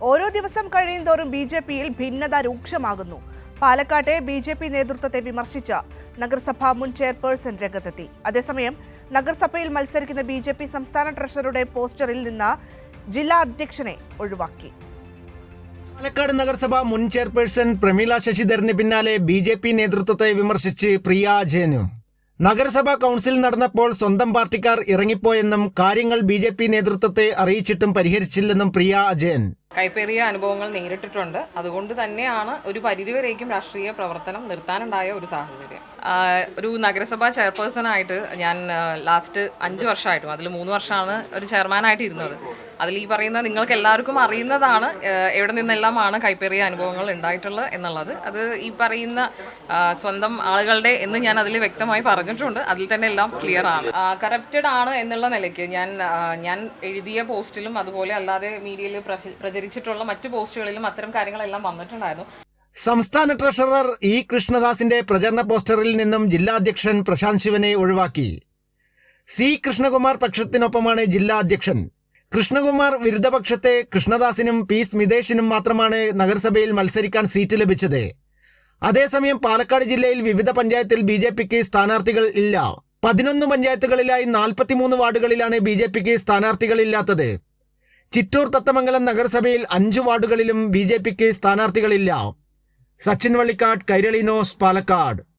ഓരോ ദിവസം കഴിയുന്തോറും ബി.ജെ.പിയിൽ ഭിന്നത രൂക്ഷമാകുന്നു. പാലക്കാട്ടെ ബി.ജെ.പി നേതൃത്വത്തെ വിമർശിച്ച നഗരസഭാ മുൻ ചെയർപേഴ്സൺ രംഗത്തെത്തി. അതേസമയം നഗരസഭയിൽ മത്സരിക്കുന്ന ബി.ജെ.പി സംസ്ഥാന ട്രഷററുടെ പോസ്റ്ററിൽ നിന്ന് ജില്ലാ അധ്യക്ഷനെ ഒഴിവാക്കി. പാലക്കാട് നഗരസഭ മുൻ ചെയർപേഴ്സൺ പ്രമീള ശശിധരന് പിന്നാലെ ബി.ജെ.പി നേതൃത്വത്തെ വിമർശിച്ച് പ്രിയ അജയനും. നഗരസഭാ കൗൺസിൽ നടന്നപ്പോൾ സ്വന്തം പാർട്ടിക്കാർ ഇറങ്ങിപ്പോയെന്നും കാര്യങ്ങൾ ബി.ജെ.പി നേതൃത്വത്തെ അറിയിച്ചിട്ടും പരിഹരിച്ചില്ലെന്നും പ്രിയ അജയൻ. കൈപ്പേറിയ അനുഭവങ്ങൾ നേരിട്ടിട്ടുണ്ട്. അതുകൊണ്ട് തന്നെയാണ് ഒരു പരിധിവരേക്കും രാഷ്ട്രീയ പ്രവർത്തനം നിർത്താനുണ്ടായ ഒരു സാഹചര്യം. ഒരു നഗരസഭാ ചെയർപേഴ്സണായിട്ട് ഞാൻ ലാസ്റ്റ് 5 വർഷമായിട്ടും അതിൽ 3 വർഷമാണ് ഒരു ചെയർമാനായിട്ട് ഇരുന്നത്. അതിൽ ഈ പറയുന്ന നിങ്ങൾക്ക് എല്ലാവർക്കും അറിയുന്നതാണ് എവിടെ നിന്നെല്ലാമാണ് കൈപ്പേറിയ അനുഭവങ്ങൾ ഉണ്ടായിട്ടുള്ളത് എന്നുള്ളത്. അത് ഈ പറയുന്ന സ്വന്തം ആളുകളുടെ എന്ന് ഞാൻ അതിൽ വ്യക്തമായി പറഞ്ഞിട്ടുണ്ട്. അതിൽ തന്നെ എല്ലാം ക്ലിയർ ആണ്. കറപ്റ്റഡ് ആണ് എന്നുള്ള നിലയ്ക്ക് ഞാൻ എഴുതിയ പോസ്റ്റിലും അതുപോലെ അല്ലാതെ മീഡിയയിൽ പ്രചരിച്ചിട്ടുള്ള മറ്റു പോസ്റ്റുകളിലും അത്തരം കാര്യങ്ങളെല്ലാം വന്നിട്ടുണ്ടായിരുന്നു. സംസ്ഥാന ട്രഷറർ ഇ കൃഷ്ണദാസിന്റെ പ്രചരണ പോസ്റ്ററിൽ നിന്നും ജില്ലാ അധ്യക്ഷൻ പ്രശാന്ത് ശിവനെ ഒഴിവാക്കി. സി കൃഷ്ണകുമാർ പക്ഷത്തിനൊപ്പമാണ് ജില്ലാ അധ്യക്ഷൻ. കൃഷ്ണകുമാർ വിരുദ്ധപക്ഷത്തെ കൃഷ്ണദാസിനും പി സ്മിതേഷിനും മാത്രമാണ് നഗരസഭയിൽ മത്സരിക്കാൻ സീറ്റ് ലഭിച്ചത്. അതേസമയം പാലക്കാട് ജില്ലയിൽ വിവിധ പഞ്ചായത്തിൽ ബി.ജെ.പിക്ക് സ്ഥാനാർത്ഥികൾ ഇല്ല. 11 പഞ്ചായത്തുകളിലായി 43 വാർഡുകളിലാണ് ബി.ജെ.പിക്ക് സ്ഥാനാർത്ഥികളില്ലാത്തത്. ചിറ്റൂർ തത്തമംഗലം നഗരസഭയിൽ 5 വാർഡുകളിലും ബി.ജെ.പിക്ക് സ്ഥാനാർത്ഥികളില്ല. സച്ചിൻ വള്ളിക്കാട്, കൈരളി ന്യൂസ്, പാലക്കാട്.